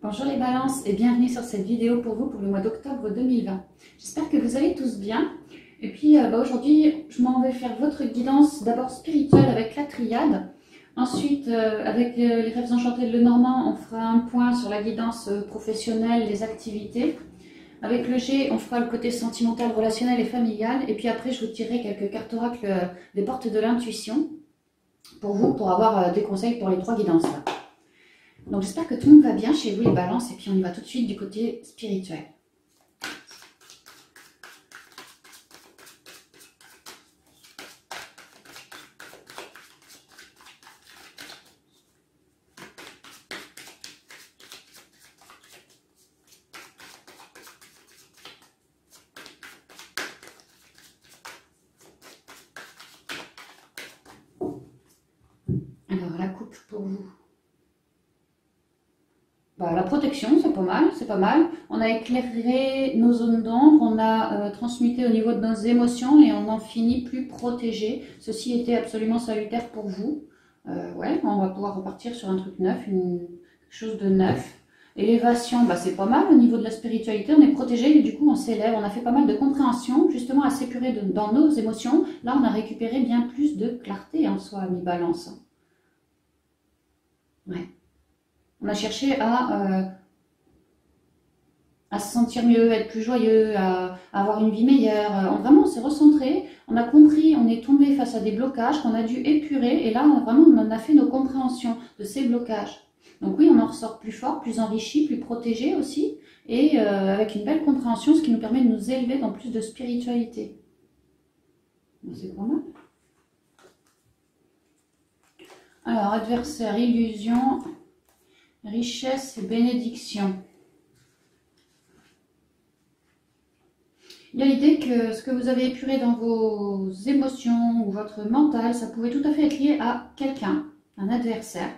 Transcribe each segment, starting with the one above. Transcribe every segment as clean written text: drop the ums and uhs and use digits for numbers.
Bonjour les balances et bienvenue sur cette vidéo pour vous pour le mois d'octobre 2020. J'espère que vous allez tous bien. Et puis aujourd'hui, je m'en vais faire votre guidance d'abord spirituelle avec la triade. Ensuite, avec les rêves enchantés de Lenormand, on fera un point sur la guidance professionnelle, les activités. Avec le G, on fera le côté sentimental, relationnel et familial. Et puis après, je vous tirerai quelques cartes oracles des portes de l'intuition pour vous, pour avoir des conseils pour les trois guidances là. Donc j'espère que tout le monde va bien chez vous les balances et puis on y va tout de suite du côté spirituel. Alors la coupe pour vous. La protection, c'est pas mal, c'est pas mal. On a éclairé nos zones d'ombre, on a transmuté au niveau de nos émotions et on en finit plus protégé. Ceci était absolument salutaire pour vous. Ouais, on va pouvoir repartir sur un truc neuf, quelque chose de neuf. Élévation, c'est pas mal au niveau de la spiritualité, on est protégé et du coup on s'élève. On a fait pas mal de compréhension, justement à s'épurer dans nos émotions. Là, on a récupéré bien plus de clarté en soi, mi-balance. Ouais. On a cherché à se sentir mieux, être plus joyeux, à avoir une vie meilleure. Vraiment, on s'est recentré, on a compris, on est tombé face à des blocages qu'on a dû épurer. Et là, vraiment, on en a fait nos compréhensions de ces blocages. Donc oui, on en ressort plus fort, plus enrichi, plus protégé aussi. Et avec une belle compréhension, ce qui nous permet de nous élever dans plus de spiritualité. C'est pas mal. Alors, adversaire, illusion... Richesse et bénédiction. Il y a l'idée que ce que vous avez épuré dans vos émotions ou votre mental, ça pouvait tout à fait être lié à quelqu'un, un adversaire.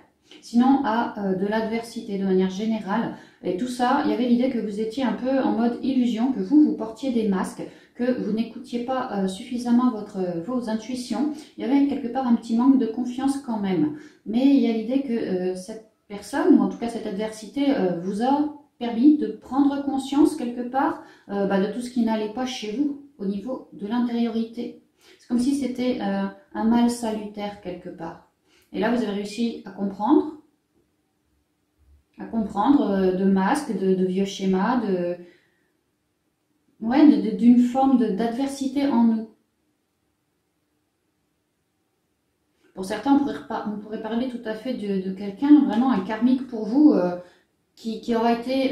Sinon à de l'adversité de manière générale. Et tout ça, il y avait l'idée que vous étiez un peu en mode illusion, que vous portiez des masques, que vous n'écoutiez pas suffisamment vos intuitions. Il y avait quelque part un petit manque de confiance quand même. Mais il y a l'idée que cette personne, ou en tout cas cette adversité, vous a permis de prendre conscience quelque part de tout ce qui n'allait pas chez vous au niveau de l'intériorité. C'est comme si c'était un mal salutaire quelque part. Et là, vous avez réussi à comprendre de masques, de vieux schémas, d'une forme d'adversité en nous. Pour certains, on pourrait parler tout à fait de quelqu'un, vraiment un karmique pour vous, qui aura été,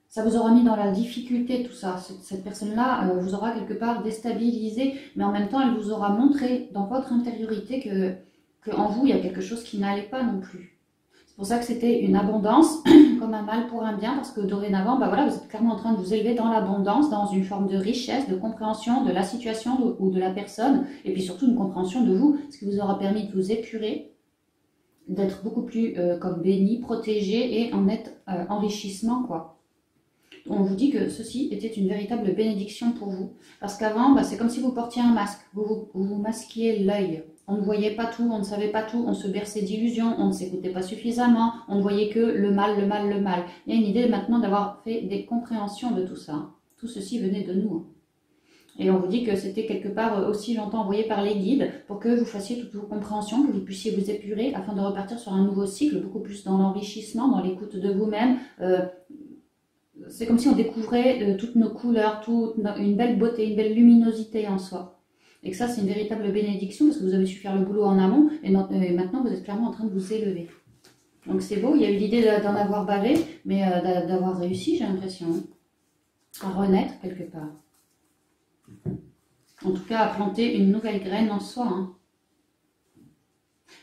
ça vous aura mis dans la difficulté, tout ça. Cette personne-là vous aura quelque part déstabilisé, mais en même temps, elle vous aura montré dans votre intériorité que en vous, il y a quelque chose qui n'allait pas non plus. C'est pour ça que c'était une abondance, comme un mal pour un bien, parce que dorénavant, vous êtes clairement en train de vous élever dans l'abondance, dans une forme de richesse, de compréhension de la situation ou de la personne, et puis surtout une compréhension de vous, ce qui vous aura permis de vous épurer, d'être beaucoup plus comme béni, protégé et en net enrichissement, quoi. On vous dit que ceci était une véritable bénédiction pour vous, parce qu'avant, c'est comme si vous portiez un masque, vous masquiez l'œil. On ne voyait pas tout, on ne savait pas tout, on se berçait d'illusions, on ne s'écoutait pas suffisamment, on ne voyait que le mal, le mal, le mal. Il y a une idée maintenant d'avoir fait des compréhensions de tout ça. Tout ceci venait de nous. Et on vous dit que c'était quelque part aussi longtemps envoyé par les guides pour que vous fassiez toutes vos compréhensions, que vous puissiez vous épurer afin de repartir sur un nouveau cycle, beaucoup plus dans l'enrichissement, dans l'écoute de vous-même. C'est comme si on découvrait toutes nos couleurs, une belle beauté, une belle luminosité en soi. Et que ça, c'est une véritable bénédiction parce que vous avez su faire le boulot en amont et maintenant, vous êtes clairement en train de vous élever. Donc c'est beau, il y a eu l'idée d'en avoir bavé, mais d'avoir réussi, j'ai l'impression, à renaître quelque part. En tout cas, à planter une nouvelle graine en soi.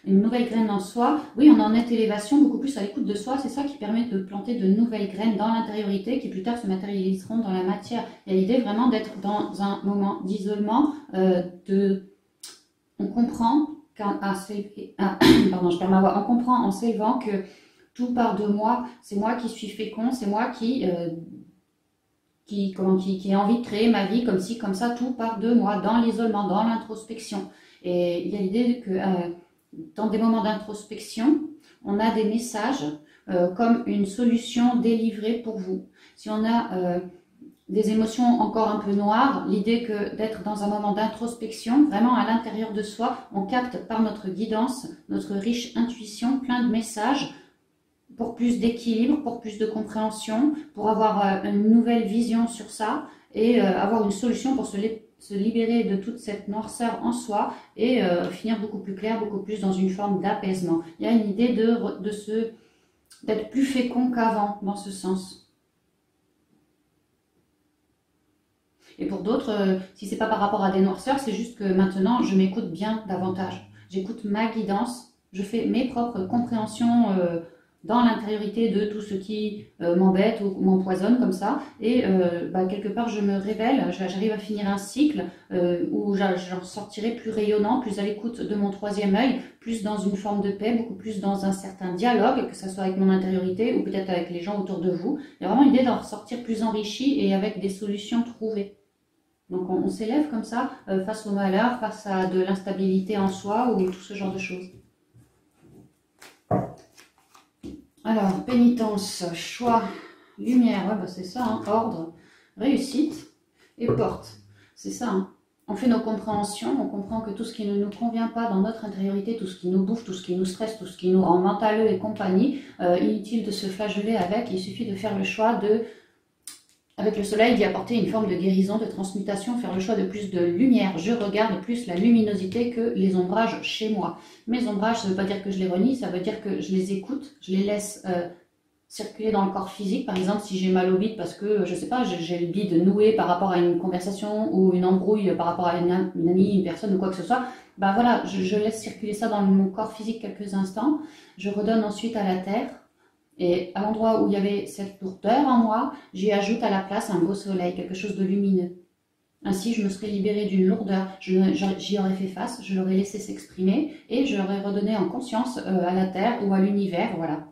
Une nouvelle graine en soi, oui, on en est élévation, beaucoup plus à l'écoute de soi, c'est ça qui permet de planter de nouvelles graines dans l'intériorité qui plus tard se matérialiseront dans la matière. Il y a l'idée vraiment d'être dans un moment d'isolement, on comprend on comprend en s'élevant que tout part de moi, c'est moi qui suis fécond, c'est moi qui ai envie de créer ma vie comme ci, comme ça, tout part de moi, dans l'isolement, dans l'introspection. Et il y a l'idée que dans des moments d'introspection, on a des messages comme une solution délivrée pour vous. Si on a des émotions encore un peu noires, l'idée que d'être dans un moment d'introspection, vraiment à l'intérieur de soi, on capte par notre guidance, notre riche intuition, plein de messages pour plus d'équilibre, pour plus de compréhension, pour avoir une nouvelle vision sur ça et avoir une solution pour se libérer de toute cette noirceur en soi et finir beaucoup plus clair, beaucoup plus dans une forme d'apaisement. Il y a une idée d'être plus fécond qu'avant dans ce sens. Et pour d'autres, si c'est pas par rapport à des noirceurs, c'est juste que maintenant je m'écoute bien davantage. J'écoute ma guidance, je fais mes propres compréhensions dans l'intériorité de tout ce qui m'embête ou m'empoisonne comme ça. Et quelque part je me révèle, j'arrive à finir un cycle où j'en sortirai plus rayonnant, plus à l'écoute de mon troisième œil, plus dans une forme de paix, beaucoup plus dans un certain dialogue, que ce soit avec mon intériorité ou peut-être avec les gens autour de vous. Il y a vraiment l'idée d'en ressortir plus enrichi et avec des solutions trouvées. Donc on s'élève comme ça face au malheur, face à de l'instabilité en soi ou tout ce genre de choses. Alors, pénitence, choix, lumière, ouais, c'est ça, hein, ordre, réussite et porte. C'est ça. Hein. On fait nos compréhensions, on comprend que tout ce qui ne nous convient pas dans notre intériorité, tout ce qui nous bouffe, tout ce qui nous stresse, tout ce qui nous rend mentaleux et compagnie, inutile de se flageller avec, il suffit de faire le choix avec le soleil, d'y apporter une forme de guérison, de transmutation, faire le choix de plus de lumière. Je regarde plus la luminosité que les ombrages chez moi. Mes ombrages, ça ne veut pas dire que je les renie, ça veut dire que je les écoute, je les laisse circuler dans le corps physique. Par exemple, si j'ai mal au bide parce que, je sais pas, j'ai le bide noué par rapport à une conversation ou une embrouille par rapport à une amie, une personne ou quoi que ce soit, ben voilà, je laisse circuler ça dans mon corps physique quelques instants. Je redonne ensuite à la terre. Et à l'endroit où il y avait cette lourdeur en moi, j'y ajoute à la place un beau soleil, quelque chose de lumineux. Ainsi, je me serais libérée d'une lourdeur, j'y aurais fait face, je l'aurais laissé s'exprimer et je l'aurais redonné en conscience à la terre ou à l'univers, voilà.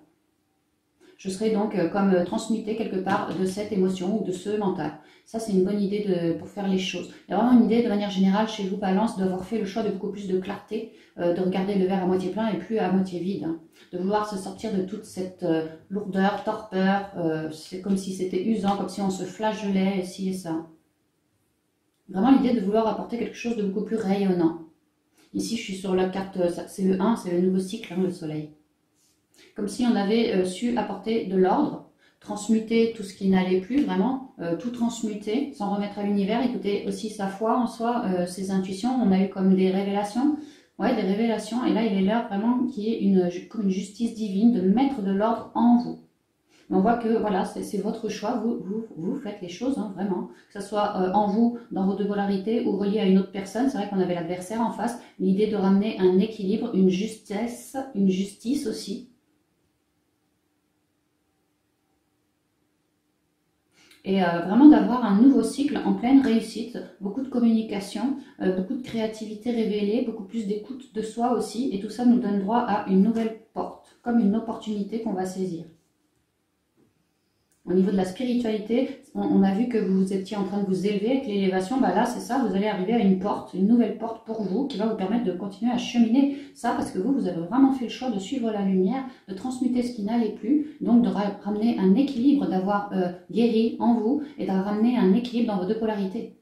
Je serais donc comme transmutée quelque part de cette émotion ou de ce mental. Ça, c'est une bonne idée pour faire les choses. Il y a vraiment une idée de manière générale chez vous, Balance, d'avoir fait le choix de beaucoup plus de clarté, de regarder le verre à moitié plein et plus à moitié vide. Hein. De vouloir se sortir de toute cette lourdeur, torpeur, c'est comme si c'était usant, comme si on se flageolait, ci et ça. Vraiment l'idée de vouloir apporter quelque chose de beaucoup plus rayonnant. Ici, je suis sur la carte, c'est le 1, c'est le nouveau cycle, hein, le soleil. Comme si on avait su apporter de l'ordre, transmuter tout ce qui n'allait plus, vraiment, tout transmuter, s'en remettre à l'univers, écouter aussi sa foi en soi, ses intuitions. On a eu comme des révélations, ouais, des révélations, et là il est l'heure vraiment qu'il y ait comme une justice divine, de mettre de l'ordre en vous. Mais on voit que voilà, c'est votre choix, vous faites les choses, hein, vraiment. Que ce soit en vous, dans vos deux polarités, ou relié à une autre personne. C'est vrai qu'on avait l'adversaire en face, l'idée de ramener un équilibre, une justice aussi. Et vraiment d'avoir un nouveau cycle en pleine réussite, beaucoup de communication, beaucoup de créativité révélée, beaucoup plus d'écoute de soi aussi, et tout ça nous donne droit à une nouvelle porte, comme une opportunité qu'on va saisir. Au niveau de la spiritualité, on a vu que vous étiez en train de vous élever avec l'élévation, bah là c'est ça, vous allez arriver à une porte, une nouvelle porte pour vous qui va vous permettre de continuer à cheminer ça parce que vous avez vraiment fait le choix de suivre la lumière, de transmuter ce qui n'allait plus, donc de ramener un équilibre, d'avoir guéri en vous et de ramener un équilibre dans vos deux polarités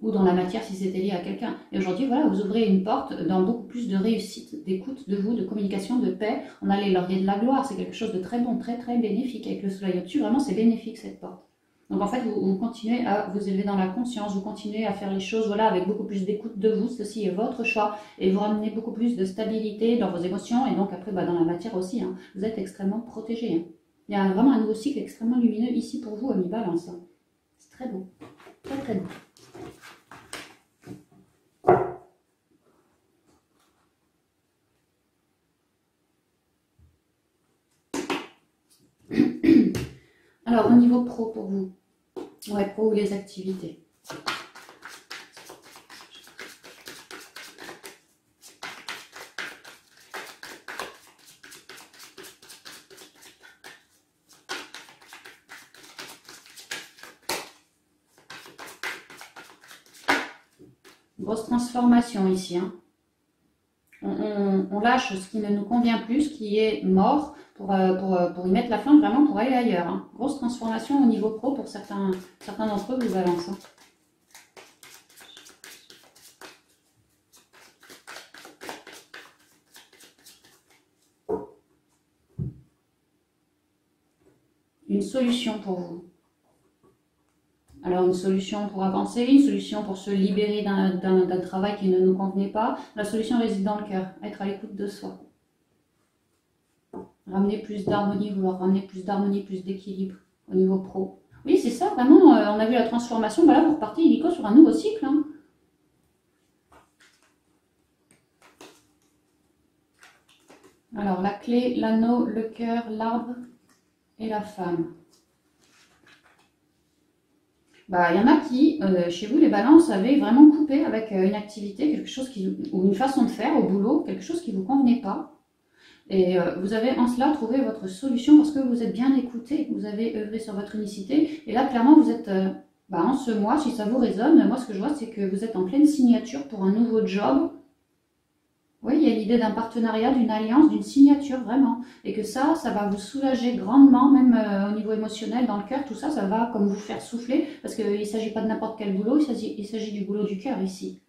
ou dans la matière si c'était lié à quelqu'un. Et aujourd'hui, voilà, vous ouvrez une porte dans beaucoup plus de réussite, d'écoute de vous, de communication, de paix. On a les lauriers de la gloire, c'est quelque chose de très bon, très très bénéfique. Avec le soleil au-dessus, vraiment c'est bénéfique cette porte. Donc en fait, vous continuez à vous élever dans la conscience, vous continuez à faire les choses voilà, avec beaucoup plus d'écoute de vous, ceci est votre choix, et vous ramenez beaucoup plus de stabilité dans vos émotions, et donc après dans la matière aussi, hein, vous êtes extrêmement protégé. Hein. Il y a vraiment un nouveau cycle extrêmement lumineux ici pour vous, ami Balance. Hein. C'est très beau, très très beau. Alors, au niveau pro pour vous, ouais, pro ou les activités. Grosse transformation ici. Hein. On lâche ce qui ne nous convient plus, ce qui est mort, pour y mettre la fin, vraiment pour aller ailleurs. Hein. Grosse transformation au niveau pro pour certains d'entre eux, vous balance. Hein. Une solution pour vous. Alors une solution pour avancer, une solution pour se libérer d'un travail qui ne nous convenait pas. La solution réside dans le cœur, être à l'écoute de soi. Ramener plus d'harmonie, vouloir ramener plus d'harmonie, plus d'équilibre au niveau pro. Oui, c'est ça, vraiment, on a vu la transformation. Voilà, vous repartez illico sur un nouveau cycle. Hein. Alors la clé, l'anneau, le cœur, l'arbre et la femme. Bah, il y en a qui, chez vous, les balances, avaient vraiment coupé avec une activité, quelque chose ou une façon de faire au boulot, quelque chose qui ne vous convenait pas. Et vous avez en cela trouvé votre solution parce que vous êtes bien écouté, vous avez œuvré sur votre unicité. Et là, clairement, vous êtes, en ce mois, si ça vous résonne, moi, ce que je vois, c'est que vous êtes en pleine signature pour un nouveau job. Oui, il y a l'idée d'un partenariat, d'une alliance, d'une signature, vraiment. Et que ça va vous soulager grandement, même au niveau émotionnel, dans le cœur, tout ça, ça va comme vous faire souffler. Parce qu'il ne s'agit pas de n'importe quel boulot, il s'agit du boulot du cœur ici.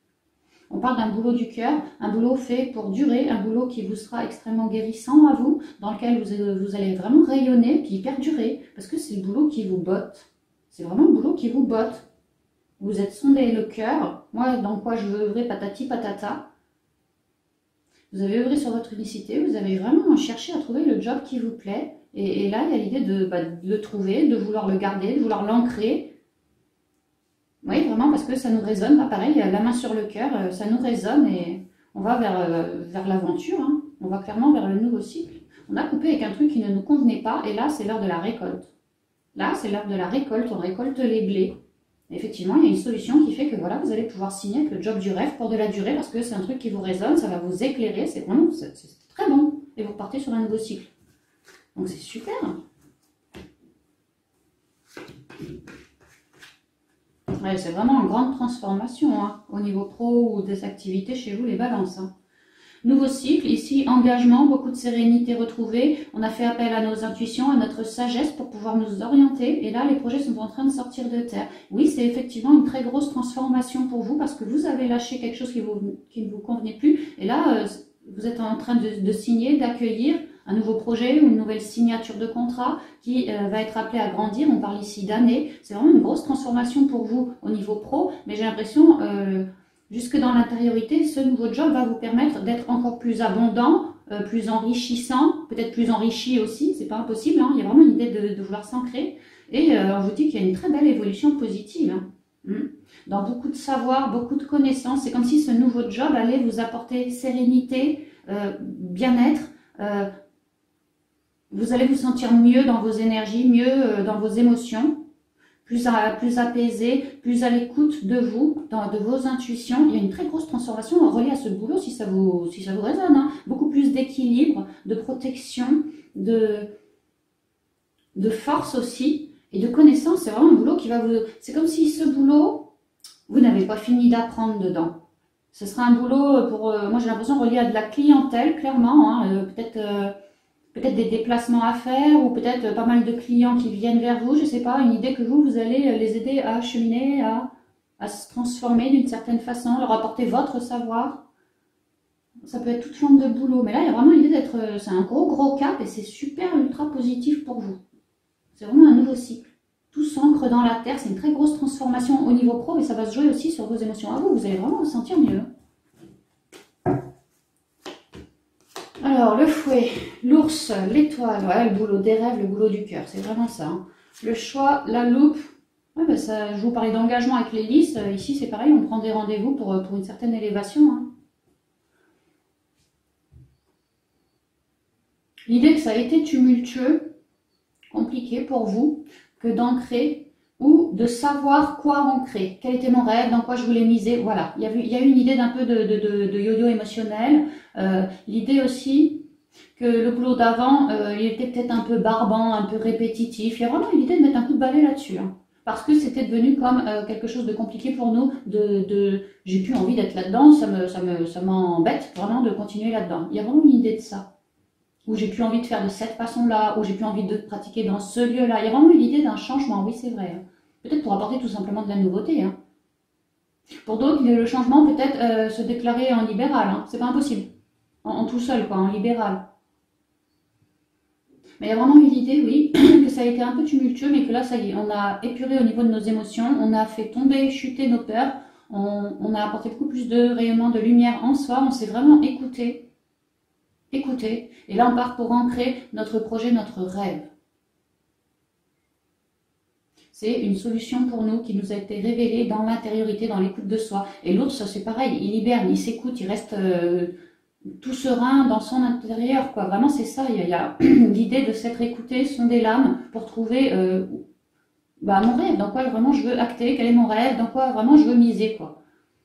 On parle d'un boulot du cœur, un boulot fait pour durer, un boulot qui vous sera extrêmement guérissant à vous, dans lequel vous allez vraiment rayonner, puis perdurer, parce que c'est le boulot qui vous botte. C'est vraiment le boulot qui vous botte. Vous êtes sondé le cœur, moi dans quoi je veux œuvrer, patati patata. Vous avez œuvré sur votre unicité, vous avez vraiment cherché à trouver le job qui vous plaît, et là il y a l'idée de le trouver, de vouloir le garder, de vouloir l'ancrer. Oui, vraiment, parce que ça nous résonne. Là, pareil, la main sur le cœur, ça nous résonne et on va vers l'aventure. Hein. On va clairement vers le nouveau cycle. On a coupé avec un truc qui ne nous convenait pas et là, c'est l'heure de la récolte. Là, c'est l'heure de la récolte. On récolte les blés. Et effectivement, il y a une solution qui fait que voilà, vous allez pouvoir signer avec le job du rêve pour de la durée parce que c'est un truc qui vous résonne, ça va vous éclairer. C'est vraiment c'est très bon. Et vous repartez sur un nouveau cycle. Donc, c'est super. Ouais, c'est vraiment une grande transformation hein, au niveau pro ou des activités chez vous, les balances. Hein. Nouveau cycle, ici, engagement, beaucoup de sérénité retrouvée. On a fait appel à nos intuitions, à notre sagesse pour pouvoir nous orienter. Et là, les projets sont en train de sortir de terre. Oui, c'est effectivement une très grosse transformation pour vous parce que vous avez lâché quelque chose qui ne vous convenait plus. Et là, vous êtes en train de signer, d'accueillir un nouveau projet ou une nouvelle signature de contrat qui va être appelé à grandir. On parle ici d'années. C'est vraiment une grosse transformation pour vous au niveau pro, mais j'ai l'impression, jusque dans l'intériorité, ce nouveau job va vous permettre d'être encore plus abondant, plus enrichissant, peut-être plus enrichi aussi, c'est pas impossible, hein. Il y a vraiment une idée de vouloir s'ancrer. Et on vous dit qu'il y a une très belle évolution positive. Hein. Dans beaucoup de savoir, beaucoup de connaissances, c'est comme si ce nouveau job allait vous apporter sérénité, bien-être, vous allez vous sentir mieux dans vos énergies, mieux dans vos émotions, plus apaisé, plus à l'écoute de vous, de vos intuitions. Il y a une très grosse transformation reliée à ce boulot si ça vous résonne. Hein. Beaucoup plus d'équilibre, de protection, de force aussi et de connaissance. C'est vraiment un boulot qui va vous... C'est comme si ce boulot, vous n'avez pas fini d'apprendre dedans. Ce sera un boulot pour... moi j'ai l'impression relié à de la clientèle, clairement. Hein, peut-être des déplacements à faire ou peut-être pas mal de clients qui viennent vers vous, je ne sais pas, une idée que vous allez les aider à cheminer, à se transformer d'une certaine façon, leur apporter votre savoir. Ça peut être toute forme de boulot, mais là il y a vraiment l'idée d'être, c'est un gros cap et c'est super ultra positif pour vous. C'est vraiment un nouveau cycle. Tout s'ancre dans la terre, c'est une très grosse transformation au niveau pro et ça va se jouer aussi sur vos émotions à vous, vous allez vraiment vous sentir mieux. Alors, le fouet, l'ours, l'étoile, ouais, le boulot des rêves, le boulot du cœur, c'est vraiment ça. Hein. Le choix, la loupe, ouais, ben ça, je vous parlais d'engagement avec l'hélice, ici c'est pareil, on prend des rendez-vous pour une certaine élévation. Hein. L'idée que ça a été tumultueux, compliqué pour vous, que d'ancrer ou de savoir quoi ancrer. Quel était mon rêve, dans quoi je voulais miser, voilà. Il y a eu une idée d'un peu de yo-yo émotionnel. L'idée aussi que le boulot d'avant, il était peut-être un peu barbant, un peu répétitif. Il y a vraiment une idée de mettre un coup de balai là-dessus. Hein, parce que c'était devenu comme quelque chose de compliqué pour nous. J'ai plus envie d'être là-dedans, ça m'embête vraiment de continuer là-dedans. Il y a vraiment une idée de ça. ou j'ai plus envie de faire de cette façon-là, ou j'ai plus envie de pratiquer dans ce lieu-là. Il y a vraiment l'idée d'un changement, oui c'est vrai. Hein. Peut-être pour apporter tout simplement de la nouveauté. Hein. Pour d'autres, le changement peut-être se déclarer en libéral, hein. C'est pas impossible. En tout seul, quoi, en libéral. Mais il y a vraiment eu l'idée, oui, que ça a été un peu tumultueux, mais que là, ça y est, on a épuré au niveau de nos émotions, on a fait tomber, chuter nos peurs, on a apporté beaucoup plus de rayonnement, de lumière en soi, on s'est vraiment écouté, et là, on part pour ancrer notre projet, notre rêve. C'est une solution pour nous qui nous a été révélée dans l'intériorité, dans l'écoute de soi. Et l'autre, ça c'est pareil, il hiberne, il s'écoute, il reste tout serein dans son intérieur, quoi. Vraiment, c'est ça. Il y a l'idée de s'être écouté, sonder l'âme pour trouver mon rêve, dans quoi vraiment je veux acter, quel est mon rêve, dans quoi vraiment je veux miser, quoi.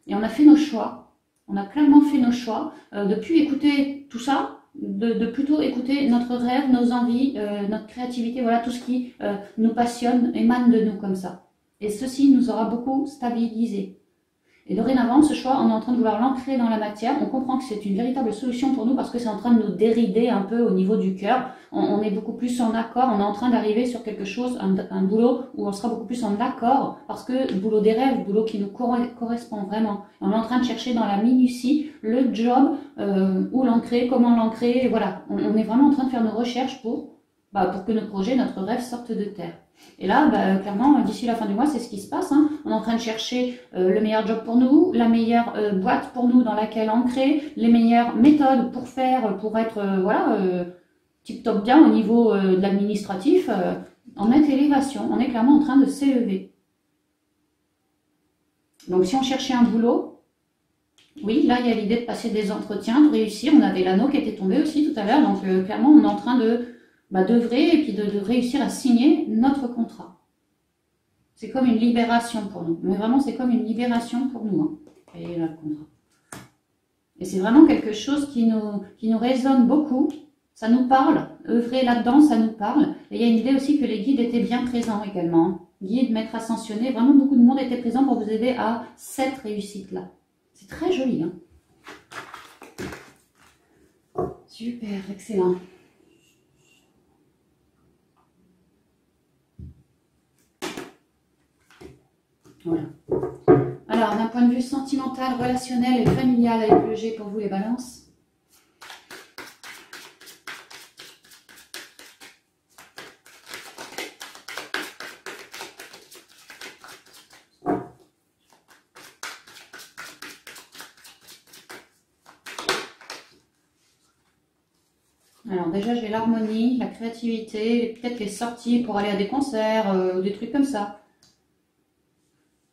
Et on a fait nos choix. On a clairement fait nos choix de plus écouter tout ça, de plutôt écouter notre rêve, nos envies, notre créativité, voilà, tout ce qui nous passionne, émane de nous comme ça. Et ceci nous aura beaucoup stabilisé. Et dorénavant, ce choix, on est en train de vouloir l'ancrer dans la matière. On comprend que c'est une véritable solution pour nous parce que c'est en train de nous dérider un peu au niveau du cœur. On est beaucoup plus en accord. On est en train d'arriver sur quelque chose, un boulot où on sera beaucoup plus en accord parce que le boulot des rêves, le boulot qui nous correspond vraiment. On est en train de chercher dans la minutie le job, où l'ancrer, comment l'ancrer. Voilà, on est vraiment en train de faire nos recherches pour que notre projet, notre rêve sorte de terre. Et là, clairement, d'ici la fin du mois, c'est ce qui se passe. Hein. On est en train de chercher le meilleur job pour nous, la meilleure boîte pour nous dans laquelle ancrer, les meilleures méthodes pour faire, pour être tip-top bien au niveau de l'administratif, en nette élévation. On est clairement en train de s'élever. Donc, si on cherchait un boulot, oui, là, il y a l'idée de passer des entretiens, de réussir. On avait l'anneau qui était tombé aussi tout à l'heure. Donc, clairement, on est en train d'œuvrer et puis de réussir à signer notre contrat. C'est comme une libération pour nous. Mais vraiment, c'est comme une libération pour nous. Hein. Et là, le contrat. Et c'est vraiment quelque chose qui nous résonne beaucoup. Ça nous parle. Œuvrer là-dedans, ça nous parle. Et il y a une idée aussi que les guides étaient bien présents également. Hein. Guides, maîtres ascensionnés, vraiment beaucoup de monde était présent pour vous aider à cette réussite-là. C'est très joli. Hein. Super, excellent. Voilà. Alors, d'un point de vue sentimental, relationnel et familial avec le G pour vous les balances. Alors déjà, j'ai l'harmonie, la créativité, peut-être les sorties pour aller à des concerts, ou des trucs comme ça.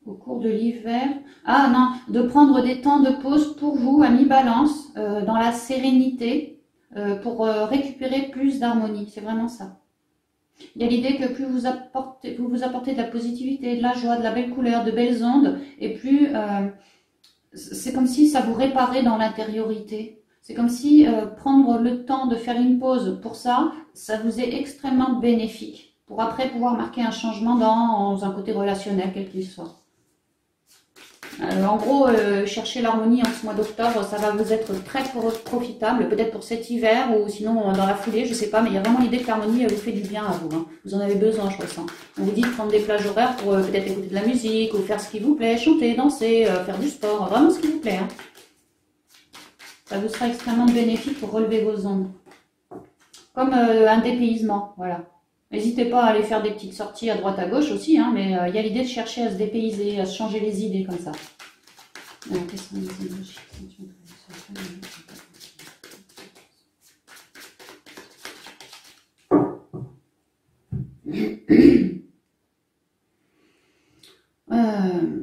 Au cours de l'hiver. Ah non, de prendre des temps de pause pour vous, amis balance, dans la sérénité, pour récupérer plus d'harmonie. C'est vraiment ça. Il y a l'idée que plus vous apportez de la positivité, de la joie, de la belle couleur, de belles ondes, et plus c'est comme si ça vous réparait dans l'intériorité. C'est comme si prendre le temps de faire une pause pour ça, ça vous est extrêmement bénéfique. Pour après pouvoir marquer un changement dans un côté relationnel, quel qu'il soit. En gros, chercher l'harmonie en ce mois d'octobre, ça va vous être très profitable, peut-être pour cet hiver ou sinon dans la foulée, je sais pas, mais il y a vraiment l'idée que l'harmonie vous fait du bien à vous. Hein. Vous en avez besoin, je ressens. On vous dit de prendre des plages horaires pour peut-être écouter de la musique ou faire ce qui vous plaît, chanter, danser, faire du sport, vraiment ce qui vous plaît. Hein. Ça vous sera extrêmement bénéfique pour relever vos ondes. Comme un dépaysement, voilà. N'hésitez pas à aller faire des petites sorties à droite à gauche aussi, hein, mais il y a l'idée de chercher à se dépayser, à se changer les idées comme ça. Alors, quelles sont les énergies ?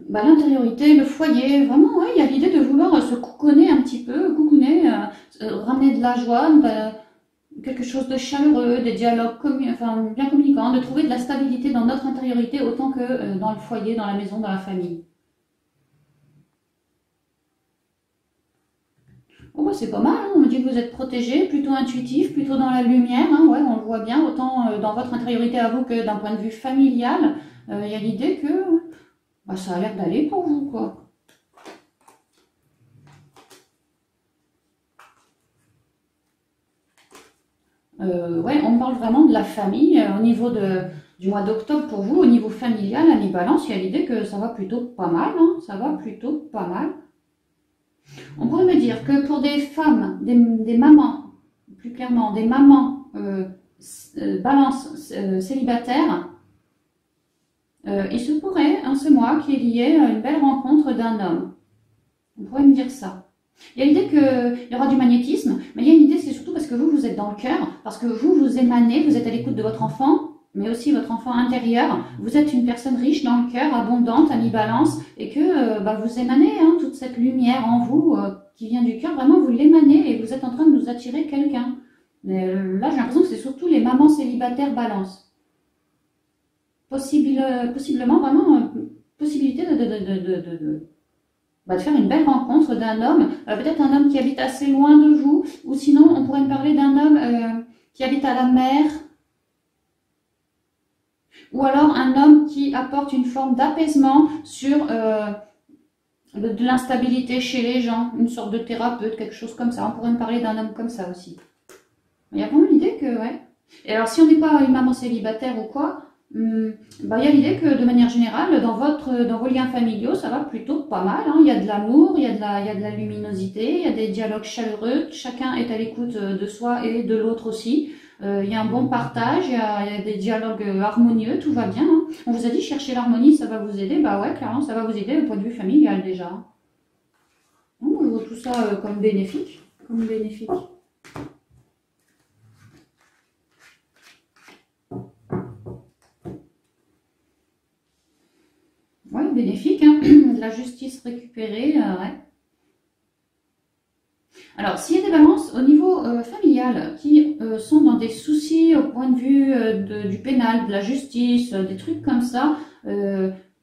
L'intériorité, le foyer, vraiment, ouais, il y a l'idée de vouloir se coucouner un petit peu, ramener de la joie, quelque chose de chaleureux, des dialogues bien communicants, de trouver de la stabilité dans notre intériorité autant que dans le foyer, dans la maison, dans la famille. Bon, c'est pas mal, hein. On me dit que vous êtes protégé, plutôt intuitif, plutôt dans la lumière, hein. Ouais, on le voit bien, autant dans votre intériorité à vous que d'un point de vue familial. Il y a l'idée que ça a l'air d'aller pour vous, quoi. Ouais, on parle vraiment de la famille au niveau du mois d'octobre pour vous, au niveau familial, à mi-balance, il y a l'idée que ça va plutôt pas mal, hein, ça va plutôt pas mal. On pourrait me dire que pour des femmes, des mamans, plus clairement, des mamans balance célibataires, il se pourrait, en ce mois, qu'il y ait une belle rencontre d'un homme. On pourrait me dire ça. Il y a l'idée qu'il y aura du magnétisme, mais il y a une idée, c'est surtout parce que vous, vous êtes dans le cœur, parce que vous, vous émanez, vous êtes à l'écoute de votre enfant, mais aussi votre enfant intérieur. Vous êtes une personne riche dans le cœur, abondante, à mi-balance, et que vous émanez hein, toute cette lumière en vous qui vient du cœur. Vraiment, vous l'émanez et vous êtes en train de nous attirer quelqu'un. Mais là, j'ai l'impression que c'est surtout les mamans célibataires balance. Possiblement, vraiment, possibilité de faire une belle rencontre d'un homme, peut-être un homme qui habite assez loin de vous, ou sinon on pourrait me parler d'un homme qui habite à la mer, ou alors un homme qui apporte une forme d'apaisement sur de l'instabilité chez les gens, une sorte de thérapeute, quelque chose comme ça. On pourrait me parler d'un homme comme ça aussi. Il y a vraiment l'idée que, ouais. Et alors si on n'est pas une maman célibataire ou quoi, il y a l'idée que de manière générale, dans vos liens familiaux, ça va plutôt pas mal. Hein. Il y a de l'amour, il y a de la luminosité, il y a des dialogues chaleureux, chacun est à l'écoute de soi et de l'autre aussi. Il y a un bon partage, il y a des dialogues harmonieux, tout va bien. Hein. On vous a dit chercher l'harmonie, ça va vous aider. Bah ouais, clairement, ça va vous aider au point de vue familial déjà. Donc, je vois tout ça comme bénéfique. Comme bénéfique. Ouais, bénéfique, hein. De la justice récupérée, ouais. Alors, s'il y a des balances au niveau familial qui sont dans des soucis au point de vue du pénal, de la justice, des trucs comme ça,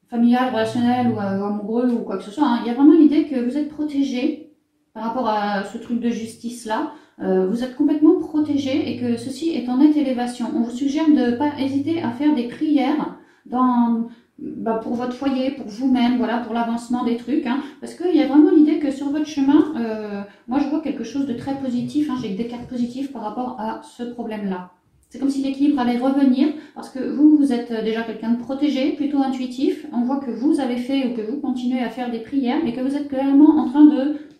familial, relationnel ou amoureux ou quoi que ce soit, hein, il y a vraiment l'idée que vous êtes protégé par rapport à ce truc de justice-là. Vous êtes complètement protégé et que ceci est en nette élévation. On vous suggère de ne pas hésiter à faire des prières pour votre foyer, pour vous-même, voilà, pour l'avancement des trucs, hein, parce qu'il y a vraiment l'idée que sur votre chemin, moi je vois quelque chose de très positif, hein, j'ai des cartes positives par rapport à ce problème-là. C'est comme si l'équilibre allait revenir, parce que vous êtes déjà quelqu'un de protégé, plutôt intuitif, on voit que vous avez fait ou que vous continuez à faire des prières, et que vous êtes clairement en train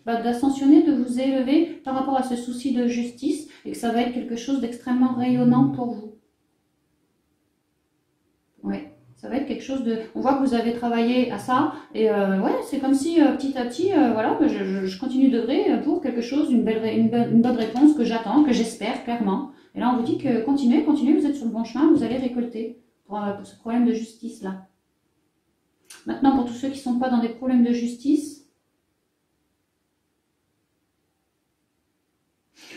d'ascensionner, de vous élever par rapport à ce souci de justice, et que ça va être quelque chose d'extrêmement rayonnant pour vous. Ouais. Ça va être quelque chose de... On voit que vous avez travaillé à ça. Et ouais, c'est comme si petit à petit, voilà, je continue d'œuvrer pour quelque chose, une bonne réponse que j'attends, que j'espère clairement. Et là, on vous dit que continuez, continuez, vous êtes sur le bon chemin, vous allez récolter pour ce problème de justice-là. Maintenant, pour tous ceux qui ne sont pas dans des problèmes de justice,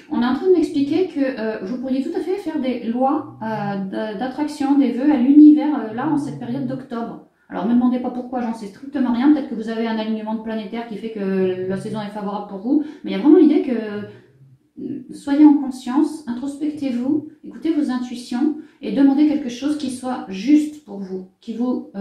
on est en train de m'expliquer que vous pourriez tout à fait faire des lois d'attraction, des vœux à l'univers, là, en cette période d'octobre. Alors, ne me demandez pas pourquoi, j'en sais strictement rien. Peut-être que vous avez un alignement de planétaire qui fait que la saison est favorable pour vous. Mais il y a vraiment l'idée que soyez en conscience, introspectez-vous, écoutez vos intuitions et demandez quelque chose qui soit juste pour vous, qui vous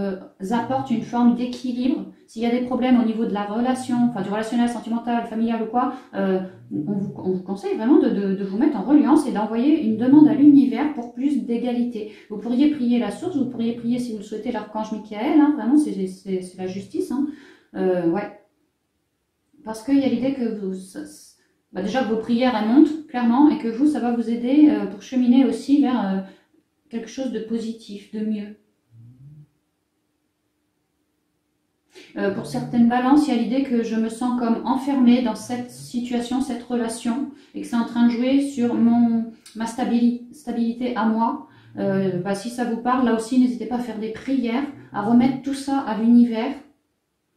apporte une forme d'équilibre. S'il y a des problèmes au niveau de la relation, enfin du relationnel, sentimental, familial ou quoi, on vous conseille vraiment de vous mettre en reliance et d'envoyer une demande à l'univers pour plus d'égalité. Vous pourriez prier la source, vous pourriez prier si vous le souhaitez l'archange Michael, hein, vraiment c'est la justice. Hein. Ouais. Parce qu'il y a l'idée que déjà que vos prières elles montent clairement et que vous, ça va vous aider pour cheminer aussi vers quelque chose de positif, de mieux. Pour certaines balances, il y a l'idée que je me sens comme enfermée dans cette situation, cette relation, et que c'est en train de jouer sur ma stabilité à moi. Si ça vous parle, là aussi, n'hésitez pas à faire des prières, à remettre tout ça à l'univers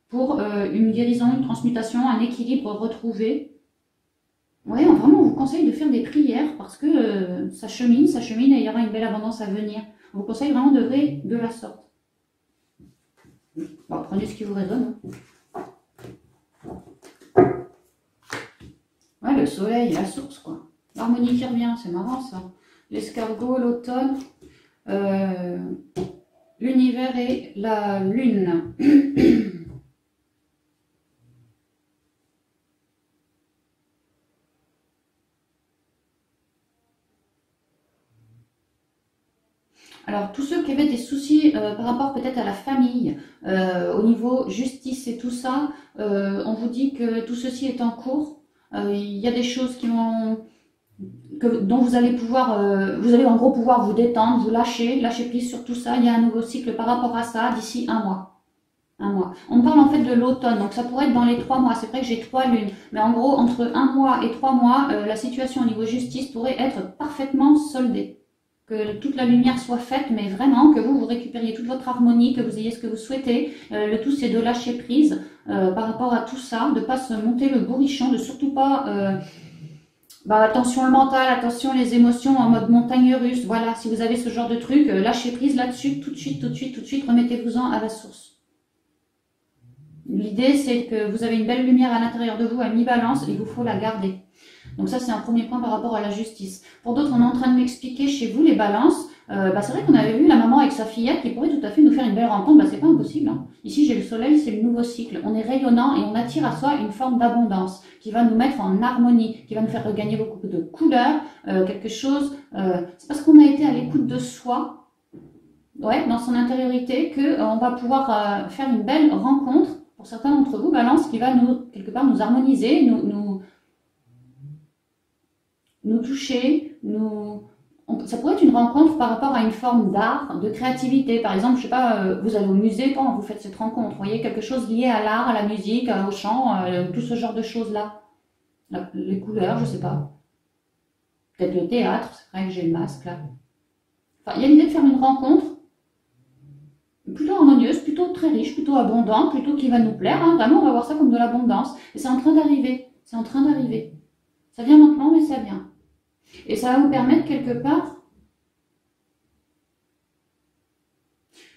pour une guérison, une transmutation, un équilibre retrouvé. Oui, vraiment, on vous conseille de faire des prières parce que ça chemine et il y aura une belle abondance à venir. On vous conseille vraiment d'œuvrer de la sorte. Bon, prenez ce qui vous résonne. Ouais, le soleil, la source, quoi. L'harmonie qui revient, c'est marrant ça. L'escargot, l'automne, l'univers et la lune. Alors, tous ceux qui avaient des soucis par rapport peut-être à la famille, au niveau justice et tout ça, on vous dit que tout ceci est en cours. Il y a des choses dont vous allez pouvoir, vous allez en gros pouvoir vous détendre, vous lâcher prise sur tout ça. Il y a un nouveau cycle par rapport à ça d'ici un mois. Un mois. On parle en fait de l'automne, donc ça pourrait être dans les 3 mois. C'est vrai que j'ai 3 lunes, mais en gros, entre un mois et 3 mois, la situation au niveau justice pourrait être parfaitement soldée. Que toute la lumière soit faite, mais vraiment que vous récupériez toute votre harmonie, que vous ayez ce que vous souhaitez. Le tout, c'est de lâcher prise par rapport à tout ça, de pas se monter le bourrichon, de surtout pas... attention le mental, attention les émotions en mode montagne russe. Voilà, si vous avez ce genre de truc, lâchez prise là-dessus, tout de suite, remettez-vous-en à la source. L'idée, c'est que vous avez une belle lumière à l'intérieur de vous à mi-balance et il vous faut la garder. Donc ça, c'est un premier point par rapport à la justice. Pour d'autres, on est en train de m'expliquer chez vous les balances. C'est vrai qu'on avait vu la maman avec sa fillette qui pourrait tout à fait nous faire une belle rencontre. C'est pas impossible. Hein. Ici, j'ai le soleil, c'est le nouveau cycle. On est rayonnant et on attire à soi une forme d'abondance qui va nous mettre en harmonie, qui va nous faire regagner beaucoup de couleurs, quelque chose. C'est parce qu'on a été à l'écoute de soi, dans son intériorité, qu'on va pouvoir faire une belle rencontre. Pour certains d'entre vous, balance, qui va quelque part nous harmoniser, nous toucher, ça pourrait être une rencontre par rapport à une forme d'art, de créativité. Par exemple, je sais pas, vous allez au musée quand vous faites cette rencontre, vous voyez, quelque chose lié à l'art, à la musique, au chant, tout ce genre de choses-là. Les couleurs, je sais pas. Peut-être le théâtre, c'est vrai que j'ai le masque là. Enfin, il y a l'idée de faire une rencontre plutôt harmonieuse, plutôt très riche, plutôt abondante, plutôt qui va nous plaire. Hein. Vraiment, on va voir ça comme de l'abondance. Et c'est en train d'arriver. C'est en train d'arriver. Ça vient maintenant, mais ça vient. Et ça va vous permettre quelque part...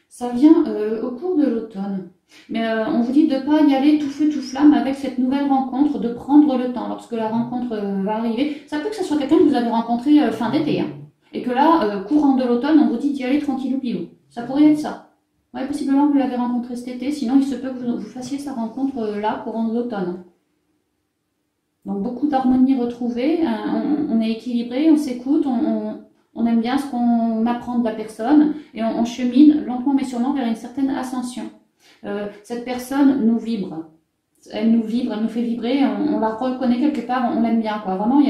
Ça vient au cours de l'automne. Mais on vous dit de ne pas y aller tout feu, tout flamme avec cette nouvelle rencontre, de prendre le temps lorsque la rencontre va arriver. Ça peut que ce soit quelqu'un que vous avez rencontré fin d'été. Hein. Et que là, courant de l'automne, on vous dit d'y aller tranquillou pilou. Ça pourrait être ça. Ouais, possiblement que vous l'avez rencontré cet été, sinon il se peut que vous fassiez sa rencontre là, courant de l'automne. Donc beaucoup d'harmonie retrouvée, on est équilibré, on s'écoute, on aime bien ce qu'on apprend de la personne et on chemine lentement mais sûrement vers une certaine ascension. Cette personne nous vibre, elle nous fait vibrer, on la reconnaît quelque part, on l'aime bien quoi. Vraiment,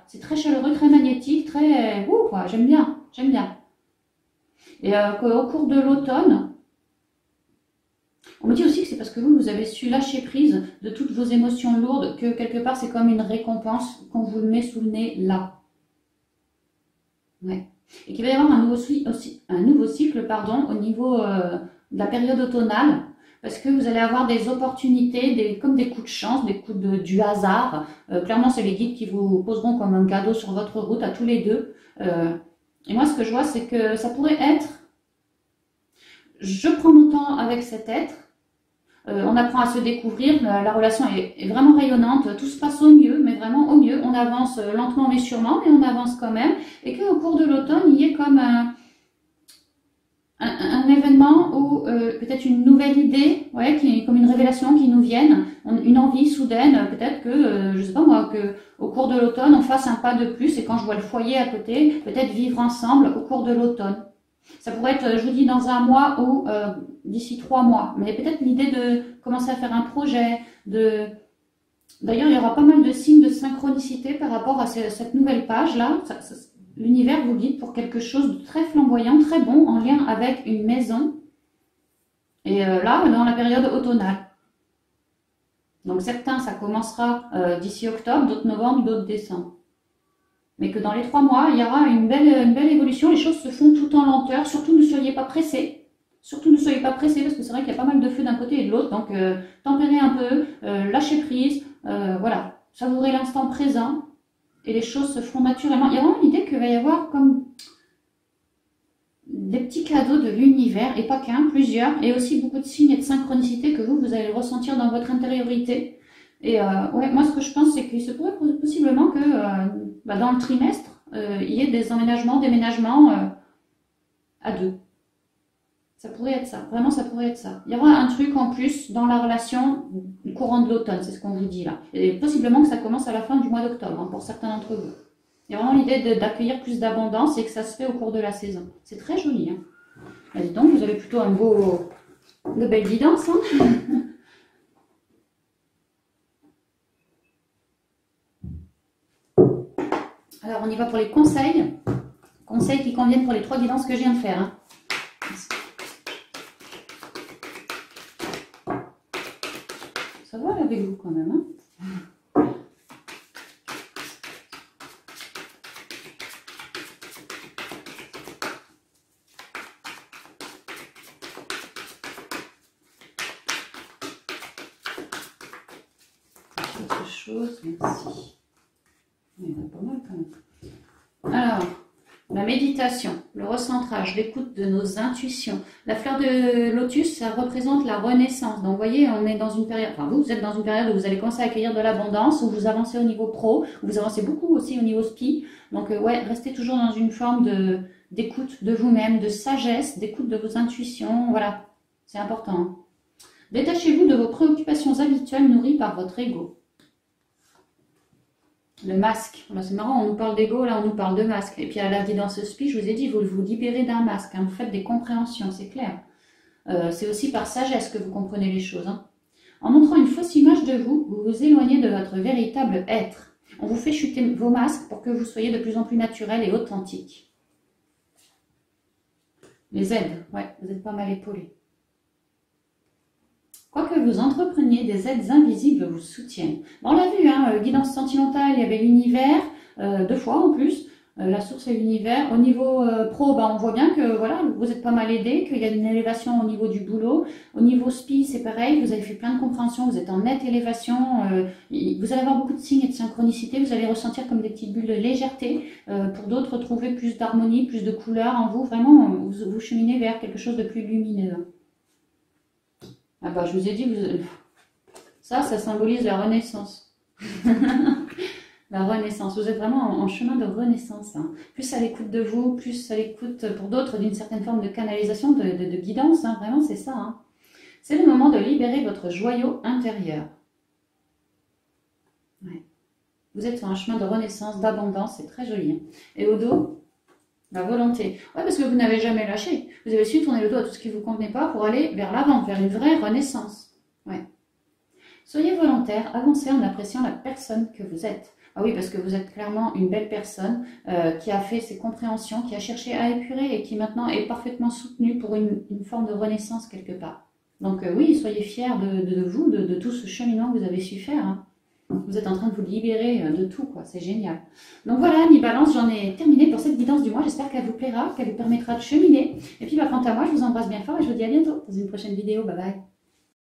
c'est très chaleureux, très magnétique, très quoi. J'aime bien. Et au cours de l'automne, on me dit aussi que c'est parce que vous avez su lâcher prise de toutes vos émotions lourdes, que quelque part c'est comme une récompense qu'on vous le met sous le nez là. Ouais. Et qu'il va y avoir un nouveau cycle au niveau de la période automnale, parce que vous allez avoir des opportunités, comme des coups de chance, des coups du hasard. Clairement, c'est les guides qui vous poseront comme un cadeau sur votre route à tous les deux. Et moi, ce que je vois, c'est que ça pourrait être, je prends mon temps avec cet être, on apprend à se découvrir, la relation est vraiment rayonnante, tout se passe au mieux, mais vraiment au mieux. On avance lentement mais sûrement, mais on avance quand même. Et qu'au cours de l'automne, il y ait comme un événement ou peut-être une nouvelle idée, comme une révélation qui nous vienne, une envie soudaine, peut-être que, je sais pas moi, que au cours de l'automne, on fasse un pas de plus. Et quand je vois le foyer à côté, peut-être vivre ensemble au cours de l'automne. Ça pourrait être, je vous dis, dans un mois ou d'ici 3 mois. Mais peut-être l'idée de commencer à faire un projet. D'ailleurs, il y aura pas mal de signes de synchronicité par rapport à cette nouvelle page-là. L'univers vous guide pour quelque chose de très flamboyant, très bon, en lien avec une maison. Et là, dans la période automnale. Donc certains, ça commencera d'ici octobre, d'autres novembre, d'autres décembre. Mais que dans les 3 mois, il y aura une belle évolution. Les choses se font tout en lenteur. Surtout, ne soyez pas pressés. Surtout, ne soyez pas pressés parce que c'est vrai qu'il y a pas mal de feu d'un côté et de l'autre. Donc, tempérez un peu, lâchez prise. Voilà, savourez l'instant présent et les choses se feront naturellement. Il y a vraiment l'idée qu'il va y avoir comme des petits cadeaux de l'univers, et pas qu'un, plusieurs, et aussi beaucoup de signes et de synchronicité que vous allez ressentir dans votre intériorité. Et moi, ce que je pense, c'est qu'il se pourrait possiblement que dans le trimestre, il y ait des emménagements, déménagements à 2. Ça pourrait être ça. Vraiment, ça pourrait être ça. Il y aura un truc en plus dans la relation courant de l'automne, c'est ce qu'on vous dit là. Et possiblement que ça commence à la fin du mois d'octobre, pour certains d'entre vous. Il y a vraiment l'idée d'accueillir plus d'abondance et que ça se fait au cours de la saison. C'est très joli. Hein. Allez donc, vous avez plutôt de belles guidances. Hein. Alors, on y va pour les conseils. Conseils qui conviennent pour les 3 guidances que je viens de faire. Hein. Ça va avec vous quand même. Hein. Autre chose, merci. Il y en a pas mal quand même. Alors, la méditation, le recentrage, l'écoute de nos intuitions. La fleur de lotus, ça représente la renaissance. Donc, vous voyez, on est dans une période, enfin, vous êtes dans une période où vous allez commencer à accueillir de l'abondance, où vous avancez au niveau pro, où vous avancez beaucoup aussi au niveau spi. Donc, ouais, restez toujours dans une forme d'écoute de vous-même, de sagesse, d'écoute de vos intuitions. Voilà, c'est important. Détachez-vous de vos préoccupations habituelles nourries par votre ego. Le masque, c'est marrant, on nous parle d'ego, là on nous parle de masque. Et puis à la guidance SPI, je vous ai dit, vous vous libérez d'un masque, hein, vous faites des compréhensions, c'est clair. C'est aussi par sagesse que vous comprenez les choses. Hein. En montrant une fausse image de vous, vous vous éloignez de votre véritable être. On vous fait chuter vos masques pour que vous soyez de plus en plus naturel et authentique. Les aides, ouais, vous êtes pas mal épaulés. Quoi que vous entrepreniez, des aides invisibles vous soutiennent. Bon, on l'a vu, hein, guidance sentimentale, il y avait l'univers, 2 fois en plus, la source et l'univers. Au niveau pro, on voit bien que voilà, vous êtes pas mal aidé, qu'il y a une élévation au niveau du boulot. Au niveau SPI, c'est pareil, vous avez fait plein de compréhension, vous êtes en nette élévation. Vous allez avoir beaucoup de signes et de synchronicité, vous allez ressentir comme des petites bulles de légèreté. Pour d'autres, trouver plus d'harmonie, plus de couleurs en vous. Vraiment, vous cheminez vers quelque chose de plus lumineux. Ah bah, je vous ai dit, ça symbolise la renaissance. La renaissance. Vous êtes vraiment en chemin de renaissance. Hein. Plus à l'écoute de vous, plus à l'écoute pour d'autres d'une certaine forme de canalisation, de guidance. Hein. Vraiment, c'est ça. Hein. C'est le moment de libérer votre joyau intérieur. Ouais. Vous êtes sur un chemin de renaissance, d'abondance. C'est très joli. Hein. Et au dos, la volonté. Ouais, parce que vous n'avez jamais lâché. Vous avez su tourner le dos à tout ce qui ne vous convenait pas pour aller vers l'avant, vers une vraie renaissance. Ouais. Soyez volontaire, avancez en appréciant la personne que vous êtes. Ah oui, parce que vous êtes clairement une belle personne qui a fait ses compréhensions, qui a cherché à épurer et qui maintenant est parfaitement soutenue pour une forme de renaissance quelque part. Donc oui, soyez fiers de vous, de tout ce cheminement que vous avez su faire. Hein. Vous êtes en train de vous libérer de tout, quoi. C'est génial. Donc voilà, mi-balance, j'en ai terminé pour cette guidance du mois. J'espère qu'elle vous plaira, qu'elle vous permettra de cheminer. Et puis, quant à moi, je vous embrasse bien fort et je vous dis à bientôt dans une prochaine vidéo. Bye bye.